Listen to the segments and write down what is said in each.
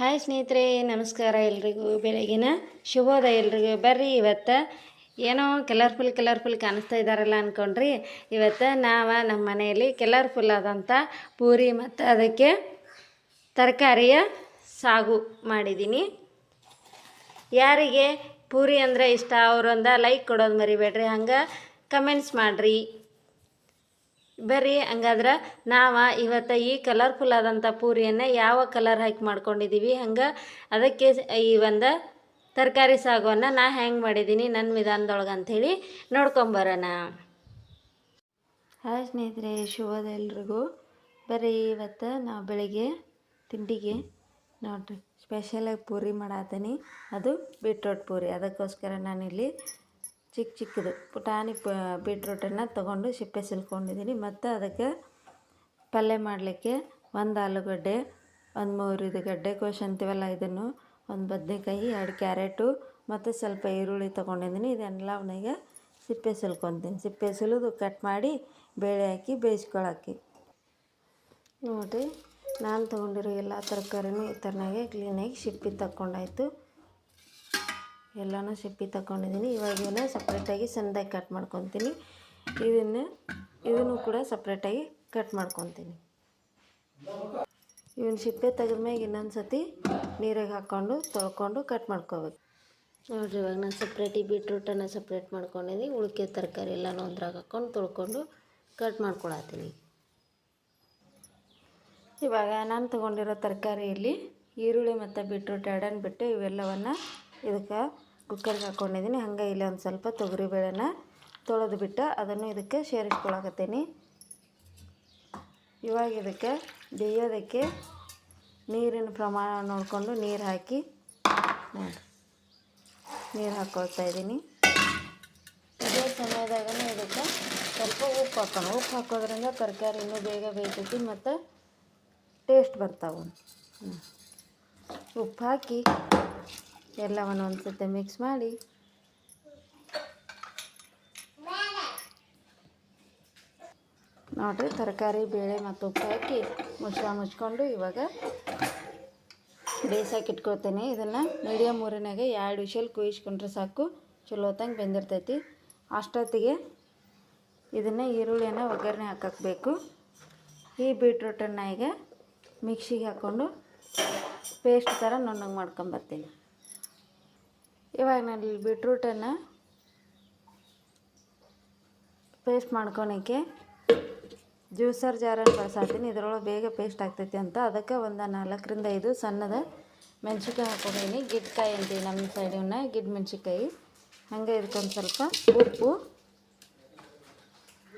Hi ಸ್ನೇಹಿತರೆ, ನಮಸ್ಕಾರ ಎಲ್ರಿಗೂ. ಬೆಳಗಿನ ಶುಭೋದಯ ಎಲ್ರಿಗೂ. ಬರ್ರಿ, ಇವತ್ತು ಏನೋ ಕಲರ್ಫುಲ್ ಕಾಣಿಸ್ತಾ ಇದ್ದಾರಲ್ಲ ಅಂದ್ಕೊಂಡ್ರಿ. ಇವತ್ತು ನಮ್ಮ ಮನೆಯಲ್ಲಿ ಕಲರ್ಫುಲ್ ಆದಂಥ ಪೂರಿ ಮತ್ತು ಅದಕ್ಕೆ ತರಕಾರಿಯ ಸಾಗು ಮಾಡಿದ್ದೀನಿ. ಯಾರಿಗೆ ಪೂರಿ ಅಂದರೆ ಇಷ್ಟ ಅವರೊಂದು ಲೈಕ್ ಕೊಡೋದು ಮರಿಬೇಡ್ರಿ, ಹಂಗೆ ಕಮೆಂಟ್ಸ್ ಮಾಡಿರಿ. ಬರ್ರಿ, ಹಂಗಾದ್ರೆ ಇವತ್ತು ಈ ಕಲರ್ಫುಲ್ ಆದಂಥ ಪೂರಿಯನ್ನು ಯಾವ ಕಲರ್ ಹಾಕಿ ಮಾಡ್ಕೊಂಡಿದ್ದೀವಿ, ಹಂಗೆ ಅದಕ್ಕೆ ಈ ಒಂದು ತರಕಾರಿ ಸಾಗುವನ್ನು ಹೆಂಗೆ ಮಾಡಿದ್ದೀನಿ ನನ್ನ ವಿಧಾನದೊಳಗೆ ಅಂಥೇಳಿ ನೋಡ್ಕೊಂಬರೋಣ. ಹಾಯ್ ಸ್ನೇಹಿತರೆ, ಶುಭೋದಯ ಎಲ್ರಿಗೂ. ಬರ್ರಿ, ಇವತ್ತು ನಾವು ಬೆಳಿಗ್ಗೆ ತಿಂಡಿಗೆ ನೋಡ್ರಿ ಸ್ಪೆಷಲಾಗಿ ಪೂರಿ ಮಾಡತ್ತೀನಿ. ಅದು ಬೀಟ್ರೋಟ್ ಪೂರಿ. ಅದಕ್ಕೋಸ್ಕರ ನಾನಿಲ್ಲಿ ಚಿಕ್ಕದು ಪುಟಾಣಿ ಬೀಟ್ರೂಟನ್ನು ತೊಗೊಂಡು ಸಿಪ್ಪೆ ಸುಲ್ಕೊಂಡಿದ್ದೀನಿ. ಮತ್ತು ಅದಕ್ಕೆ ಪಲ್ಯ ಮಾಡಲಿಕ್ಕೆ ಒಂದು ಆಲೂಗಡ್ಡೆ, ಒಂದು 3 ಗಡ್ಡೆಕೋಸು ಅಂತೀವಲ್ಲ ಇದನ್ನು, ಒಂದು ಬದನೆಕಾಯಿ, 2 ಕ್ಯಾರೆಟು ಮತ್ತು ಸ್ವಲ್ಪ ಈರುಳ್ಳಿ ತೊಗೊಂಡಿದ್ದೀನಿ. ಇದೆಲ್ಲವನ್ನೀಗ ಸಿಪ್ಪೆ ಸುಲ್ಕೊತೀನಿ. ಸಿಪ್ಪೆ ಸುಲಿದು ಕಟ್ ಮಾಡಿ ಬೇಳೆ ಹಾಕಿ ಬೇಯಿಸ್ಕೊಳಕ್ಕೆ. ನೋಡಿರಿ, ನಾನು ತೊಗೊಂಡಿರೋ ಎಲ್ಲ ತರಕಾರಿನೂ ಈ ಥರನಾಗೆ ಕ್ಲೀನಾಗಿ ಸಿಪ್ಪೆ ತಗೊಂಡಾಯ್ತು. ಎಲ್ಲನೂ ಸಿಪ್ಪೆ ತಗೊಂಡಿದ್ದೀನಿ. ಇವಾಗೇನು ಸಪ್ರೇಟಾಗಿ ಸಣ್ಣದಾಗಿ ಕಟ್ ಮಾಡ್ಕೊತೀನಿ. ಇದನ್ನು ಕೂಡ ಸಪ್ರೇಟಾಗಿ ಕಟ್ ಮಾಡ್ಕೊತೀನಿ. ಇವನ್ನ ಸಿಪ್ಪೆ ತೆಗೆದ್ಮೇಲೆ ಇನ್ನೊಂದು ಸತಿ ನೀರಿಗೆ ಹಾಕ್ಕೊಂಡು ತೊಳ್ಕೊಂಡು ಕಟ್ ಮಾಡ್ಕೋಬೇಕು. ನೋಡಿರಿ, ಇವಾಗ ನಾನು ಸಪ್ರೇಟಾಗಿ ಬೀಟ್ರೂಟನ್ನು ಸಪ್ರೇಟ್ ಮಾಡ್ಕೊಂಡಿದ್ದೀನಿ. ಉಳಿಕೆ ತರಕಾರಿ ಎಲ್ಲನೂ ಒಂದ್ರಾಗ ಹಾಕ್ಕೊಂಡು ತೊಳ್ಕೊಂಡು ಕಟ್ ಮಾಡ್ಕೊಳತ್ತೀನಿ. ಇವಾಗ ನಾನು ತೊಗೊಂಡಿರೋ ತರಕಾರಿಯಲ್ಲಿ ಈರುಳ್ಳಿ ಮತ್ತು ಬೀಟ್ರೂಟ್ ಎರಡನ್ನು ಬಿಟ್ಟು ಇವೆಲ್ಲವನ್ನು ಇದಕ್ಕೆ ಕುಕ್ಕರ್ಗೆ ಹಾಕ್ಕೊಂಡಿದ್ದೀನಿ. ಹಂಗೆ ಇಲ್ಲಿ ಒಂದು ಸ್ವಲ್ಪ ತೊಗರಿಬೇಳೆನ ತೊಳೆದು ಬಿಟ್ಟು ಅದನ್ನು ಇದಕ್ಕೆ ಸೇರಿಸ್ಕೊಳಕತ್ತೀನಿ. ಇವಾಗ ಇದಕ್ಕೆ ಬೇಯೋದಕ್ಕೆ ನೀರಿನ ಪ್ರಮಾಣ ನೋಡಿಕೊಂಡು ನೀರು ಹಾಕಿ ನೀರು ಹಾಕ್ಕೊಳ್ತಾ ಇದ್ದೀನಿ. ಇದೇ ಸಮಯದಾಗ ಇದಕ್ಕೆ ಸ್ವಲ್ಪ ಉಪ್ಪು ಹಾಕೋಣ. ಉಪ್ಪು ಹಾಕೋದ್ರಿಂದ ತರಕಾರಿ ಇನ್ನೂ ಬೇಗ ಬೇಯ್ತೈತಿ ಮತ್ತು ಟೇಸ್ಟ್ ಬರ್ತಾವೆ. ಉಪ್ಪು ಹಾಕಿ ಎಲ್ಲವನ್ನು ಒಂದು ಸತಿ ಮಿಕ್ಸ್ ಮಾಡಿ ನೋಡಿರಿ, ತರಕಾರಿ ಬೇಳೆ ಮತ್ತು ಉಪ್ಪು ಹಾಕಿ ಮುಚ್ಕೊಂಡು ಇವಾಗ ಬೇಯಿಸೋಕೆ ಇಟ್ಕೊಳ್ತೇನೆ. ಇದನ್ನು ಮೀಡಿಯಮ್ ಊರಿನಾಗೆ 2 ವಿಷಲ್ ಕೂಯಿಸ್ಕೊಂಡ್ರೆ ಸಾಕು, ಚಲೋ ಹೊತ್ತಂಗೆ ಬೆಂದಿರ್ತೈತಿ. ಅಷ್ಟೊತ್ತಿಗೆ ಇದನ್ನು ಈರುಳ್ಳಿಯನ್ನು ಒಗ್ಗರಣೆ ಹಾಕಬೇಕು. ಈ ಬೀಟ್ರೂಟನ್ನು ಈಗ ಮಿಕ್ಸಿಗೆ ಹಾಕ್ಕೊಂಡು ಪೇಸ್ಟ್ ಥರ ನುಣ್ಣಗೆ ಮಾಡ್ಕೊಂಬರ್ತೀನಿ. ಇವಾಗ ನಾನು ಇಲ್ಲಿ ಬೀಟ್ರೂಟನ್ನು ಪೇಸ್ಟ್ ಮಾಡ್ಕೊಳಕ್ಕೆ ಜ್ಯೂಸರ್ ಜಾರನ್ನು ಬಳಸಾತೀನಿ. ಇದರೊಳಗೆ ಬೇಗ ಪೇಸ್ಟ್ ಆಗ್ತೈತಿ ಅಂತ. ಅದಕ್ಕೆ ಒಂದು 4ರಿಂದ 5 ಸಣ್ಣದ ಮೆಣಸಿನ್ಕಾಯಿ ಹಾಕ್ಕೊಂಡಿದ್ದೀನಿ. ಗಿಡ್ಕಾಯಿ ಅಂತೀವಿ ನಮ್ಮ ಸೈಡಿನ, ಗಿಡ್ ಮೆಣಸಿನ್ಕಾಯಿ. ಹಾಗೆ ಇದಕ್ಕೊಂದು ಸ್ವಲ್ಪ ಉಪ್ಪು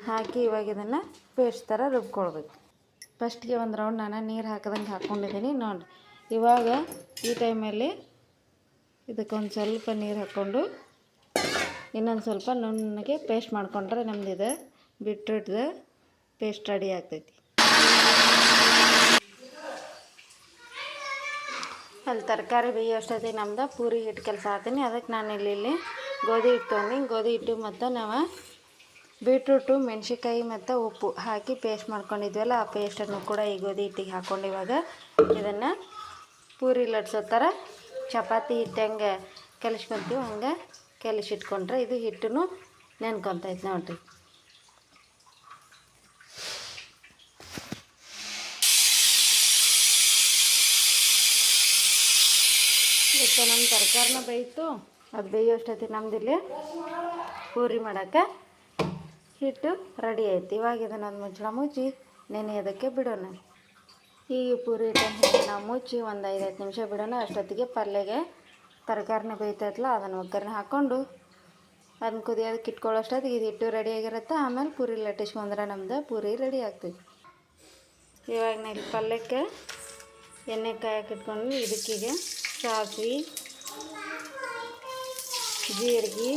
ಹಾಕಿ ಇವಾಗ ಇದನ್ನು ಪೇಸ್ಟ್ ಥರ ರುಬ್ಕೊಳ್ಬೇಕು. ಫಸ್ಟ್ಗೆ ಒಂದು ರೌಂಡ್ ನಾನು ನೀರು ಹಾಕಿದಂಗೆ ಹಾಕ್ಕೊಂಡಿದ್ದೀನಿ. ನೋಡಿ, ಇವಾಗ ಈ ಟೈಮಲ್ಲಿ ಇದಕ್ಕೊಂದು ಸ್ವಲ್ಪ ನೀರು ಹಾಕ್ಕೊಂಡು ಇನ್ನೊಂದು ಸ್ವಲ್ಪ ನುಣ್ಣಗೆ ಪೇಸ್ಟ್ ಮಾಡಿಕೊಂಡ್ರೆ ನಮ್ಮದಿದೆ ಬೀಟ್ರೂಟ್ದು ಪೇಸ್ಟ್ ರೆಡಿ ಆಗ್ತೈತಿ. ಅಲ್ಲಿ ತರಕಾರಿ ಬೇಯೋಷ್ಟೊತ್ತಿಗೆ ನಮ್ದು ಪೂರಿ ಹಿಟ್ಟು ಕೆಲಸ ಆಗ್ತೀನಿ. ಅದಕ್ಕೆ ನಾನು ಇಲ್ಲಿ ಗೋಧಿ ಹಿಟ್ಟು ತೊಗೊಂಡು ಗೋಧಿ ಹಿಟ್ಟು ಮತ್ತು ನಾವು ಬೀಟ್ರೂಟು, ಮೆಣಸಿನ್ಕಾಯಿ ಮತ್ತು ಉಪ್ಪು ಹಾಕಿ ಪೇಸ್ಟ್ ಮಾಡ್ಕೊಂಡಿದ್ವಲ್ಲ, ಆ ಪೇಸ್ಟನ್ನು ಕೂಡ ಈ ಗೋಧಿ ಹಿಟ್ಟಿಗೆ ಹಾಕ್ಕೊಂಡು ಇವಾಗ ಇದನ್ನು ಪೂರಿ ಲಟ್ಸೋ ಥರ ಚಪಾತಿ ಹಿಟ್ಟು ಹೆಂಗೆ ಕಲಿಸ್ಕೊತೀವಿ ಹಂಗೆ ಕಲಿಸಿಟ್ಕೊಂಡ್ರೆ ಇದು ಹಿಟ್ಟು ನೆನ್ಕೊತೈತೆ. ನೋಡಿರಿ, ಇದಕ್ಕೆ ನಮ್ಮ ತರಕಾರಿನ ಬೇಯಿತು. ಅದು ಬೇಯೋಷ್ಟೊತ್ತಿಗೆ ನಮ್ದಿಲ್ಲಿ ಪೂರಿ ಮಾಡೋಕ್ಕೆ ಹಿಟ್ಟು ರೆಡಿ ಆಯ್ತು. ಇವಾಗ ಇದನ್ನೊಂದು ಮುಚ್ಚಳ ಮುಚ್ಚಿ ನೆನೆಯೋದಕ್ಕೆ ಬಿಡೋಣ. ಈ ಪೂರಿ ಹಿಟ್ಟನ್ನು ನಾವು ಮುಚ್ಚಿ ಒಂದು 5-10 ನಿಮಿಷ ಬಿಡೋಣ. ಅಷ್ಟೊತ್ತಿಗೆ ಪಲ್ಯಗೆ ತರಕಾರಿನ ಬೇಯ್ತೈತಲ್ಲ ಅದನ್ನು ಒಗ್ಗರಣೆ ಹಾಕ್ಕೊಂಡು ಅದನ್ನ ಕುದಿಯೋದಕ್ಕೆ ಇಟ್ಕೊಳ್ಳೋಷ್ಟೊತ್ತಿಗೆ ಇದು ಹಿಟ್ಟು ರೆಡಿಯಾಗಿರುತ್ತೆ. ಆಮೇಲೆ ಪೂರಿ ಲಟ್ಟಿಸ್ಕೊಂಡ್ರೆ ನಮ್ದು ಪೂರಿ ರೆಡಿ ಆಗ್ತೈತಿ. ಇವಾಗ ನಾನು ಪಲ್ಯಕ್ಕೆ ಎಣ್ಣೆ ಕಾಯಕ್ಕೆ ಇಟ್ಕೊಂಡು ಇದಕ್ಕೀಗ ಸಾಸಿವೆ, ಜೀರಿಗೆ,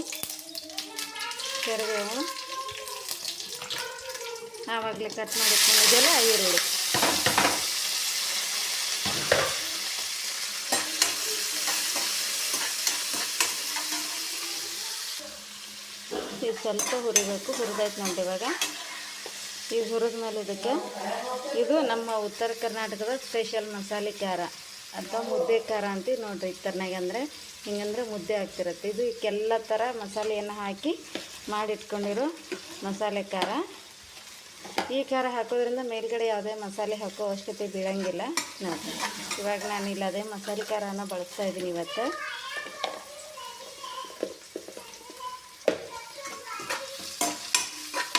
ಕರಿಬೇವು, ಆವಾಗಲೇ ಕಟ್ ಮಾಡಿಟ್ಕೊಂಡಿದ್ದೆಲ್ಲ ಈರುಳ್ಳಿ, ಇದು ಸ್ವಲ್ಪ ಹುರಿಬೇಕು. ಹುರಿದೈತೆ ನೋಡಿ. ಇವಾಗ ಇದು ಹುರಿದ ಮೇಲೆ ಇದಕ್ಕೆ ಇದು ನಮ್ಮ ಉತ್ತರ ಕರ್ನಾಟಕದ ಸ್ಪೆಷಲ್ ಮಸಾಲೆ ಖಾರ. ಅಥವಾ ಮುದ್ದೆ ಖಾರ ಅಂತೀವಿ ನೋಡಿರಿ. ಈ ಥರನಾಗ ಅಂದರೆ ಹಿಂಗಂದ್ರೆ ಮುದ್ದೆ ಆಗ್ತಿರತ್ತೆ. ಇದು ಎಲ್ಲ ಥರ ಮಸಾಲೆಯನ್ನು ಹಾಕಿ ಮಾಡಿಟ್ಕೊಂಡಿರೋ ಮಸಾಲೆ ಖಾರ. ಈ ಖಾರ ಹಾಕೋದ್ರಿಂದ ಮೇಲ್ಗಡೆ ಯಾವುದೇ ಮಸಾಲೆ ಹಾಕೋ ಅವಶ್ಯಕತೆ ಬೀಳಂಗಿಲ್ಲ ನೋಡಿ. ಇವಾಗ ನಾನಿಲ್ಲ ಅದೇ ಮಸಾಲೆ ಖಾರನ ಬಳಸ್ತಾ ಇದ್ದೀನಿ ಇವತ್ತು.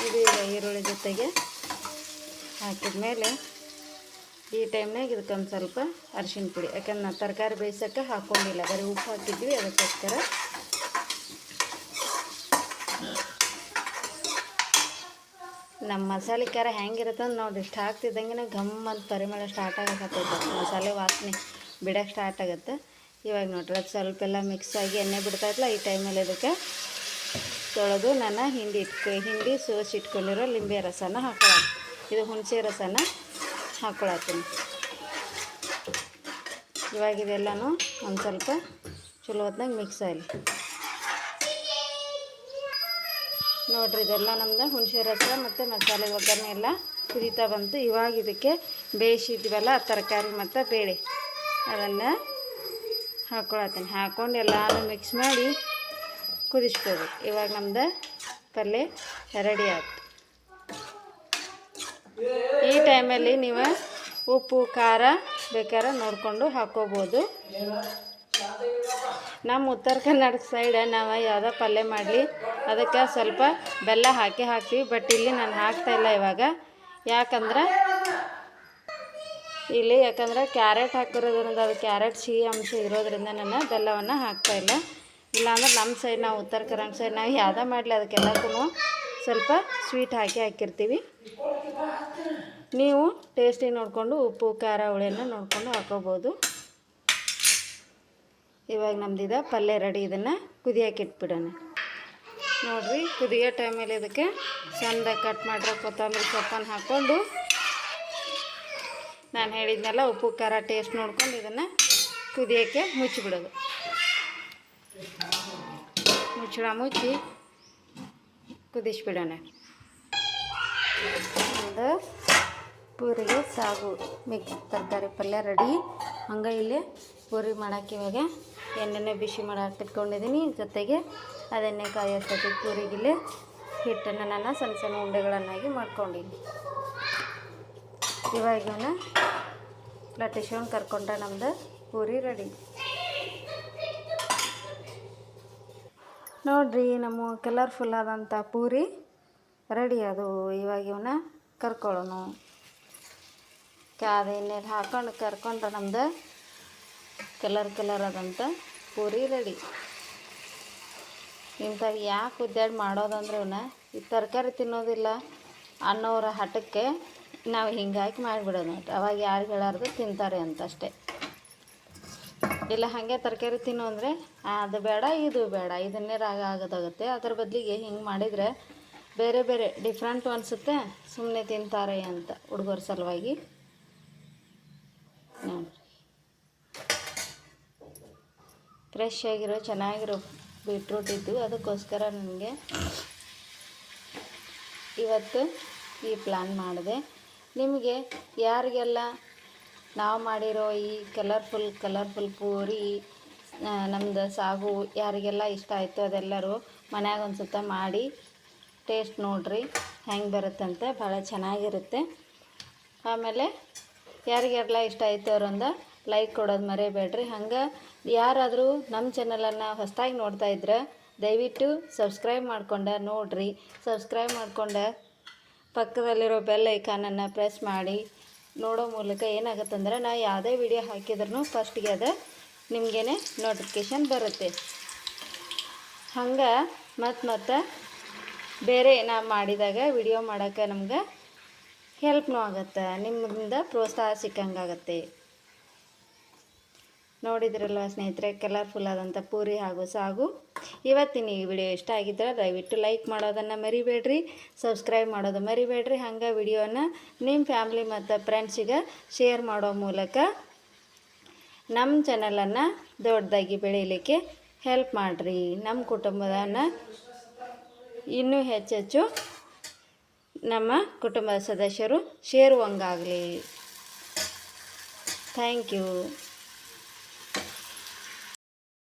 ಇದು ಈರುಳ್ಳಿ ಜೊತೆಗೆ ಹಾಕಿದ್ಮೇಲೆ ಈ ಟೈಮ್ನಾಗ ಇದಕ್ಕೊಂದು ಸ್ವಲ್ಪ ಅರಿಶಿನ ಪುಡಿ, ಯಾಕಂದ್ರೆ ನಾವು ತರಕಾರಿ ಬೇಯಿಸೋಕ್ಕೆ ಹಾಕ್ಕೊಂಡಿಲ್ಲ, ಬರೀ ಉಪ್ಪು ಹಾಕಿದ್ವಿ. ಅದಕ್ಕೋಸ್ಕರ ನಮ್ಮ ಮಸಾಲೆ ಖಾರ ಹೆಂಗಿರುತ್ತೆ ಅಂತ ನೋಡಿರಿ. ಇಷ್ಟು ಹಾಕ್ತಿದ್ದಂಗೆ ಘಮ್ ಅಂತ ಪರಿಮಳ ಸ್ಟಾರ್ಟ್ ಆಗಕತ್ತೈತೆ, ಮಸಾಲೆ ವಾಸನೆ ಬಿಡೋಕ್ಕೆ ಸ್ಟಾರ್ಟ್ ಆಗುತ್ತೆ. ಇವಾಗ ನೋಡ್ರಿ ಅದು ಸ್ವಲ್ಪ ಎಲ್ಲ ಮಿಕ್ಸ್ ಆಗಿ ಎಣ್ಣೆ ಬಿಡ್ತಾಯಿತ್ತಲ್ಲ, ಈ ಟೈಮಲ್ಲಿ ಇದಕ್ಕೆ ತೊಳೆದು ನಾನು ಹಿಂಡಿ ಸೋಸಿಟ್ಕೊಂಡಿರೋ ಲಿಂಬೆ ರಸನ ಹಾಕೊಳ್ಳೋದು. ಇದು ಹುಣಸೆ ರಸನ ಹಾಕ್ಕೊಳತ್ತೀನಿ. ಇವಾಗ ಇದೆಲ್ಲನೂ ಒಂದು ಸ್ವಲ್ಪ ಚಲೋ ಹೊತ್ನಾಗ ಮಿಕ್ಸ್ ಆಗಲಿ ನೋಡಿರಿ. ಇದೆಲ್ಲ ನಮ್ದು ಹುಣಸೆ ರಸ ಮತ್ತು ಮಸಾಲೆ ಒಗ್ಗರಣೆ ಎಲ್ಲ ಕುದೀತಾ ಬಂತು. ಇವಾಗ ಇದಕ್ಕೆ ಬೇಯಿಸಿದ್ವಲ್ಲ ತರಕಾರಿ ಮತ್ತು ಬೇಳೆ ಅದನ್ನು ಹಾಕ್ಕೊಳತ್ತೀನಿ. ಹಾಕ್ಕೊಂಡು ಎಲ್ಲನೂ ಮಿಕ್ಸ್ ಮಾಡಿ ಕುದಿಸ್ಕೋಬೇಕು. ಇವಾಗ ನಮ್ದು ಪಲ್ಯ ರೆಡಿ ಆಯ್ತು. ಈ ಟೈಮಲ್ಲಿ ನೀವು ಉಪ್ಪು ಖಾರ ಬೇಕಾದ್ರೆ ನೋಡಿಕೊಂಡು ಹಾಕ್ಕೋಬೋದು. ನಮ್ಮ ಉತ್ತರ ಕರ್ನಾಟಕ ಸೈಡ್ ನಾವು ಯಾವುದೋ ಪಲ್ಯ ಮಾಡಲಿ ಅದಕ್ಕೆ ಸ್ವಲ್ಪ ಬೆಲ್ಲ ಹಾಕ್ತೀವಿ. ಬಟ್ ಇಲ್ಲಿ ನಾನು ಹಾಕ್ತಾಯಿಲ್ಲ ಇವಾಗ. ಯಾಕಂದ್ರೆ ಕ್ಯಾರೆಟ್ ಹಾಕಿರೋದ್ರಿಂದ ಅದು ಕ್ಯಾರೆಟ್ ಸಿಹಿ ಅಂಶ ಇರೋದ್ರಿಂದ ನಾನು ಬೆಲ್ಲವನ್ನು ಹಾಕ್ತಾಯಿಲ್ಲ. ಇಲ್ಲಾಂದ್ರೆ ನಮ್ಮ ಸೈಡ್, ನಾವು ಉತ್ತರ ಕರ್ನಾಟಕ ಸೈಡ್ ನಾವು ಯಾವುದೋ ಮಾಡಲಿ ಅದಕ್ಕೆಲ್ಲಕ್ಕೂ ಸ್ವಲ್ಪ ಸ್ವೀಟ್ ಹಾಕಿರ್ತೀವಿ. ನೀವು ಟೇಸ್ಟಿಗೆ ನೋಡಿಕೊಂಡು ಉಪ್ಪು ಖಾರ ಹುಳಿಯನ್ನು ನೋಡಿಕೊಂಡು ಹಾಕೋಬೋದು. ಇವಾಗ ನಮ್ದಿದ ಪಲ್ಯ ರೆಡಿ. ಇದನ್ನು ಕುದಿಯೋಕೆ ಇಟ್ಬಿಡೋಣ ನೋಡಿರಿ. ಕುದಿಯೋ ಟೈಮಲ್ಲಿ ಇದಕ್ಕೆ ಸಣ್ಣದಾಗಿ ಕಟ್ ಮಾಡಿರೋ ಕೊತ್ತಂಬರಿ ಸೊಪ್ಪನ್ನು ಹಾಕ್ಕೊಂಡು ನಾನು ಹೇಳಿದ್ನೆಲ್ಲ ಉಪ್ಪು ಖಾರ ಟೇಸ್ಟ್ ನೋಡ್ಕೊಂಡು ಇದನ್ನು ಕುದಿಯೋಕ್ಕೆ ಮುಚ್ಚಿಬಿಡೋದು. ಮುಚ್ಚಿ ಕುದಿಸ್ಬಿಡೋಣ. ಒಂದು ಪೂರಿಗೆ ಸಾಗು ಮಿಕ್ಸ್ ತರಕಾರಿ ಪಲ್ಯ ರೆಡಿ. ಹಂಗೆ ಇಲ್ಲಿ ಪೂರಿ ಮಾಡೋಕ್ಕೆ ಇವಾಗ ಎಣ್ಣೆನೇ ಬಿಸಿ ಮಾಡಕ್ಕೆ ಇಟ್ಕೊಂಡಿದ್ದೀನಿ. ಜೊತೆಗೆ ಅದನ್ನೇ ಕಾಯೋಷ್ಟೊತ್ತಿಗೆ ಪೂರಿಗಿಲ್ಲಿ ಹಿಟ್ಟನ್ನು ನಾನು ಸಣ್ಣ ಸಣ್ಣ ಉಂಡೆಗಳನ್ನಾಗಿ ಮಾಡ್ಕೊಂಡಿದ್ದೀನಿ. ಇವಾಗ ಇವನ್ನ ಲಟ್ಟಿಸ್ಕೊಂಡು ಕರ್ಕೊಂಡ್ರೆ ನಮ್ದು ಪೂರಿ ರೆಡಿ ನೋಡಿರಿ. ನಮ್ಮ ಕಲರ್ಫುಲ್ ಆದಂಥ ಪೂರಿ ರೆಡಿ ಅದು. ಇವಾಗ ಇವನ್ನ ಕರ್ಕೊಳ್ಳೋಣ. ಕಾದ ಎಣ್ಣೆಲಿ ಹಾಕ್ಕೊಂಡು ಕರ್ಕೊಂಡ್ರೆ ನಮ್ದು ಕಲರ್ ಆದಂಥ ಪೂರಿ ರೆಡಿ. ಇಂಥವು ಯಾಕೆ ಉದ್ದಾಡಿ ಮಾಡೋದಂದ್ರೆ ಇವನ್ನ ಈ ತರಕಾರಿ ತಿನ್ನೋದಿಲ್ಲ ಅನ್ನೋರ ಹಠಕ್ಕೆ ನಾವು ಹಿಂಗಾಗಿ ಮಾಡಿಬಿಡೋದು ನೋಡ್ರಿ. ಅವಾಗ ಯಾರು ಹೇಳಾರ್ದು ತಿಂತಾರೆ ಅಂತ ಅಷ್ಟೇ. ಇಲ್ಲ ಹಾಗೆ ತರಕಾರಿ ತಿನ್ನು ಅಂದರೆ ಅದು ಬೇಡ ಇದು ಬೇಡ, ಇದನ್ನೇ ರಾಗ ಆಗೋದಾಗುತ್ತೆ. ಅದ್ರ ಬದಲಿಗೆ ಹಿಂಗೆ ಮಾಡಿದರೆ ಬೇರೆ ಬೇರೆ ಡಿಫ್ರೆಂಟ್ ಅನಿಸುತ್ತೆ. ಸುಮ್ಮನೆ ತಿಂತಾರೆ ಅಂತ ಹುಡುಗರ ಸಲುವಾಗಿ ನೋಡಿರಿ. ಫ್ರೆಶ್ ಆಗಿರೋ ಚೆನ್ನಾಗಿರೋ ಬೀಟ್ರೂಟ್ ಇದ್ದು, ಅದಕ್ಕೋಸ್ಕರ ನನಗೆ ಇವತ್ತು ಈ ಪ್ಲ್ಯಾನ್ ಮಾಡಿದೆ. ನಿಮಗೆ ಯಾರಿಗೆಲ್ಲ ನಾವು ಮಾಡಿರೋ ಈ ಕಲರ್ಫುಲ್ ಪೂರಿ ನಮ್ಮದು ಸಾಗು ಯಾರಿಗೆಲ್ಲ ಇಷ್ಟ ಆಯಿತು ಅದೆಲ್ಲರೂ ಮನ್ಯಾಗ ಒಂದು ಸುತ್ತ ಮಾಡಿ ಟೇಸ್ಟ್ ನೋಡಿರಿ ಹೆಂಗೆ ಬರುತ್ತಂತ. ಭಾಳ ಚೆನ್ನಾಗಿರುತ್ತೆ. ಆಮೇಲೆ ಯಾರಿಗೆಲ್ಲ ಇಷ್ಟ ಆಯಿತು ಅವರೊಂದು ಲೈಕ್ ಕೊಡೋದು ಮರಿಬೇಡ್ರಿ. ಹಂಗೆ ಯಾರಾದರೂ ನಮ್ಮ ಚಾನಲನ್ನು ಹೊಸದಾಗಿ ನೋಡ್ತಾಯಿದ್ರೆ ದಯವಿಟ್ಟು ಸಬ್ಸ್ಕ್ರೈಬ್ ಮಾಡ್ಕೊಂಡು ನೋಡಿರಿ. ಸಬ್ಸ್ಕ್ರೈಬ್ ಮಾಡ್ಕೊಂಡು ಪಕ್ಕದಲ್ಲಿರೋ ಬೆಲ್ ಐಕಾನನ್ನು ಪ್ರೆಸ್ ಮಾಡಿ ನೋಡೋ ಮೂಲಕ ಏನಾಗುತ್ತಂದ್ರೆ ನಾ ಯಾವುದೇ ವಿಡಿಯೋ ಹಾಕಿದ್ರೂ ಫಸ್ಟಿಗೆ ಅದು ನಿಮಗೇನೆ ನೋಟಿಫಿಕೇಷನ್ ಬರುತ್ತೆ. ಹಂಗೆ ಮತ್ತು ಬೇರೆ ನಾವು ಮಾಡಿದಾಗ ವಿಡಿಯೋ ಮಾಡೋಕ್ಕೆ ನಮ್ಗೆ ಹೆಲ್ಪ್ನೂ ಆಗುತ್ತೆ. ನಿಮ್ಮಿಂದ ಪ್ರೋತ್ಸಾಹ ಸಿಕ್ಕಂಗಾಗತ್ತೆ. ನೋಡಿದ್ರಲ್ವ ಸ್ನೇಹಿತರೆ, ಕಲರ್ಫುಲ್ ಆದಂಥ ಪೂರಿ ಹಾಗೂ ಸಾಗು. ಇವತ್ತಿನ ಈ ವಿಡಿಯೋ ಇಷ್ಟ ಆಗಿದ್ದರೆ ದಯವಿಟ್ಟು ಲೈಕ್ ಮಾಡೋದನ್ನು ಮರಿಬೇಡ್ರಿ, ಸಬ್ಸ್ಕ್ರೈಬ್ ಮಾಡೋದು ಮರಿಬೇಡ್ರಿ. ಹಂಗೆ ವಿಡಿಯೋನ ನಿಮ್ಮ ಫ್ಯಾಮ್ಲಿ ಮತ್ತು ಫ್ರೆಂಡ್ಸಿಗೆ ಶೇರ್ ಮಾಡೋ ಮೂಲಕ ನಮ್ಮ ಚಾನಲನ್ನು ದೊಡ್ಡದಾಗಿ ಬೆಳೀಲಿಕ್ಕೆ ಹೆಲ್ಪ್ ಮಾಡಿರಿ. ನಮ್ಮ ಕುಟುಂಬವನ್ನು ಇನ್ನೂ ಹೆಚ್ಚೆಚ್ಚು ನಮ್ಮ ಕುಟುಂಬದ ಸದಸ್ಯರು ಸೇರುವಂಗಾಗಲಿ. Thank you.